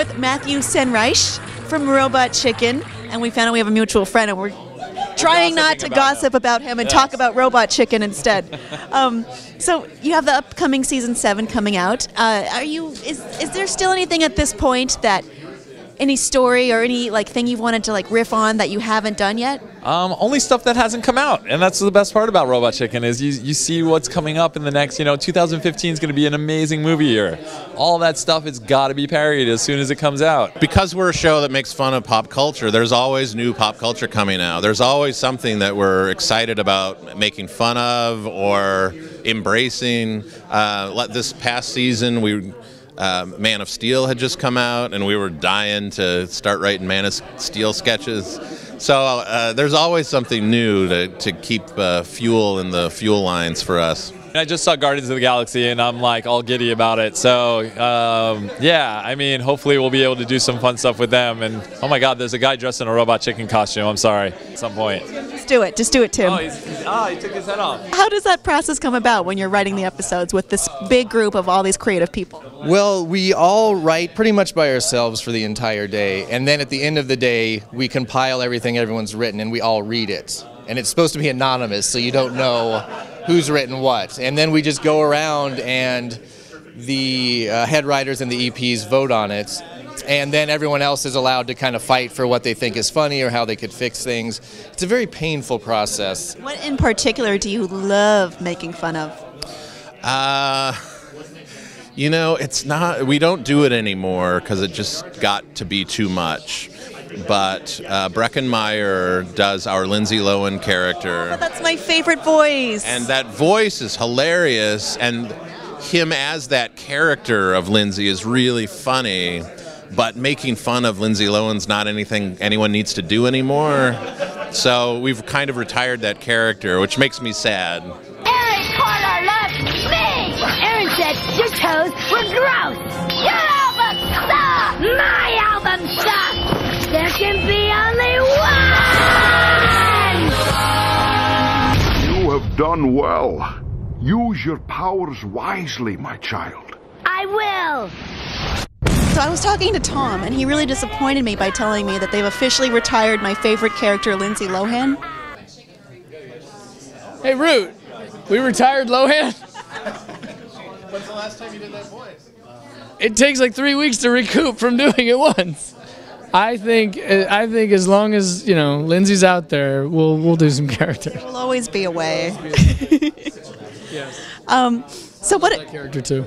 with Matthew Senreich from Robot Chicken, and we found out we have a mutual friend, and we're trying not to gossip about him and talk about Robot Chicken instead. So you have the upcoming season 7 coming out. Is there still anything at this point that any story or any thing you've wanted to riff on that you haven't done yet? Only stuff that hasn't come out, and that's the best part about Robot Chicken is you see what's coming up in the next, 2015 is going to be an amazing movie year. All that stuff has got to be parodied as soon as it comes out. Because we're a show that makes fun of pop culture, there's always new pop culture coming out. There's always something that we're excited about making fun of or embracing. This past season, Man of Steel had just come out, and we were dying to start writing Man of Steel sketches. So there's always something new to keep fuel in the fuel lines for us. I just saw Guardians of the Galaxy, and I'm all giddy about it. So yeah, I mean, hopefully we'll be able to do some fun stuff with them. And oh my God, there's a guy dressed in a Robot Chicken costume. I'm sorry, at some point. Just do it, Tim. Oh, he took his head off. How does that process come about when you're writing the episodes with this big group of all these creative people? Well, we all write pretty much by ourselves for the entire day, and then at the end of the day, we compile everything everyone's written, and we all read it. And it's supposed to be anonymous, so you don't know who's written what. And then we just go around, and the head writers and the EPs vote on it, and then everyone else is allowed to kind of fight for what they think is funny or how they could fix things. It's a very painful process. What in particular do you love making fun of? It's not, we don't do it anymore because it just got to be too much. But Breckin Meyer does our Lindsay Lohan character. Oh, that's my favorite voice. And that voice is hilarious, and him as that character of Lindsay is really funny, but making fun of Lindsay Lohan's not anything anyone needs to do anymore. So we've kind of retired that character, which makes me sad. Aaron Carter loves me! Aaron said your toes were gross! Your album sucks! My album sucks! There can be only one! You have done well. Use your powers wisely, my child. I will! So I was talking to Tom, and he really disappointed me by telling me that they've officially retired my favorite character, Lindsay Lohan. Hey, Root, we retired Lohan? When's the last time you did that voice? It takes 3 weeks to recoup from doing it once. I think as long as Lindsay's out there, we'll do some characters. There will always be a way. Yes. So what? That character too.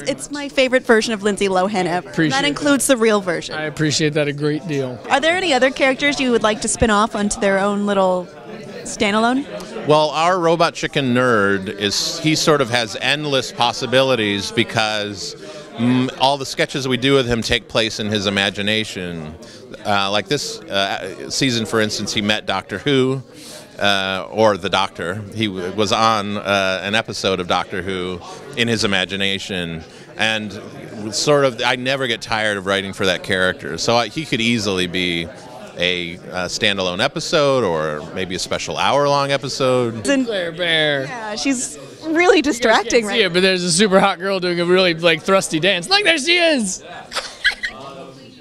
It's my favorite version of Lindsay Lohan ever. That includes the real version. I appreciate that a great deal. Are there any other characters you would like to spin off onto their own little standalone? Well, our Robot Chicken nerd he sort of has endless possibilities because all the sketches we do with him take place in his imagination. Like this season, for instance, he met Doctor Who, or the Doctor. He was on an episode of Doctor Who in his imagination, and I never get tired of writing for that character. So he could easily be a standalone episode, or maybe a special hour-long episode. Claire Bear. Yeah, she's really distracting right now. But there's a super hot girl doing a really thrusty dance. Look, there she is.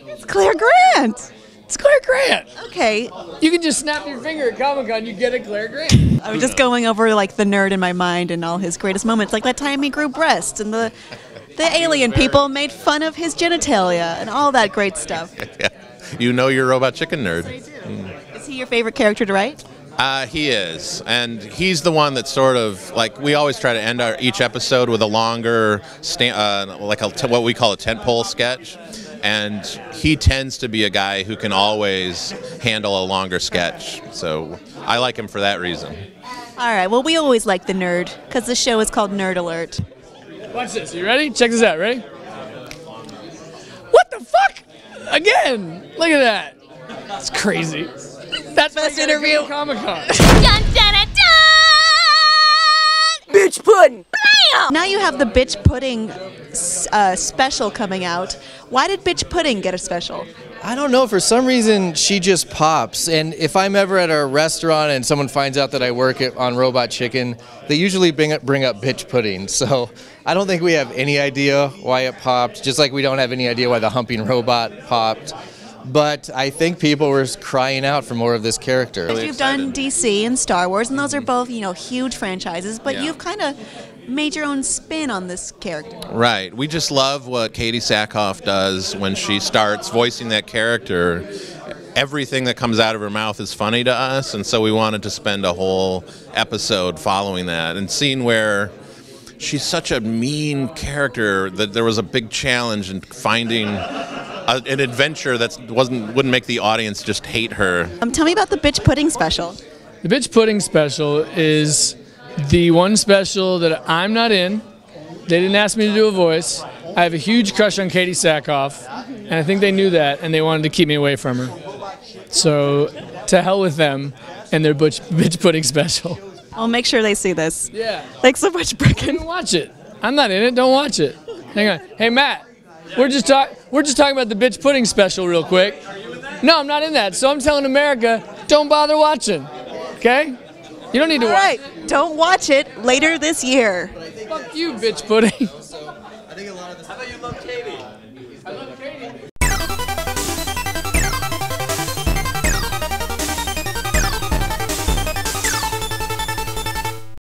It's Clare Grant. It's Clare Grant. Okay. You can just snap your finger at Comic-Con, you get a Clare Grant. I was just going over the nerd in my mind and all his greatest moments, like that time he grew breasts and the alien people made fun of his genitalia and all that great stuff. Yeah. You know your Robot Chicken nerd. Is he your favorite character to write? He is, and he's the one that sort of we always try to end each episode with a longer what we call a tentpole sketch, and he tends to be a guy who can always handle a longer sketch. So I like him for that reason. All right. Well, we always like the nerd because the show is called Nerd Alert. Watch this. You ready? Check this out. Ready? What the fuck? Again! Look at that. It's crazy. That's best interview. Comic-Con. Dun, dun, dun, dun! Bitch pudding. Bam! Now you have the bitch pudding special coming out. Why did bitch pudding get a special? I don't know. For some reason, she just pops. And if I'm ever at a restaurant and someone finds out that I work on Robot Chicken, they usually bring up bitch pudding. So I don't think we have any idea why it popped, just like we don't have any idea why the humping robot popped. But I think people were crying out for more of this character. You've done DC and Star Wars, and those are both, huge franchises, but you've kind of made your own spin on this character. Right. We just love what Katee Sackhoff does when she starts voicing that character. Everything that comes out of her mouth is funny to us, and so we wanted to spend a whole episode following that and seeing where she's such a mean character that there was a big challenge in finding an adventure that wouldn't make the audience just hate her. Tell me about the Bitch Pudding special. The Bitch Pudding special is the one special that I'm not in. They didn't ask me to do a voice. I have a huge crush on Katee Sackhoff, and I think they knew that, and they wanted to keep me away from her. So, to hell with them and their Bitch Pudding special. I'll make sure they see this. Yeah. Thanks so much, Breckin. Don't watch it. I'm not in it. Don't watch it. Hang on. Hey, Matt. We're just talking about the Bitch Pudding special real quick. No, I'm not in that. So I'm telling America, don't bother watching. Okay? You don't need to watch. All right. Don't watch it later this year. Fuck you, Bitch Pudding. I think a lot of this. How about you love Katee?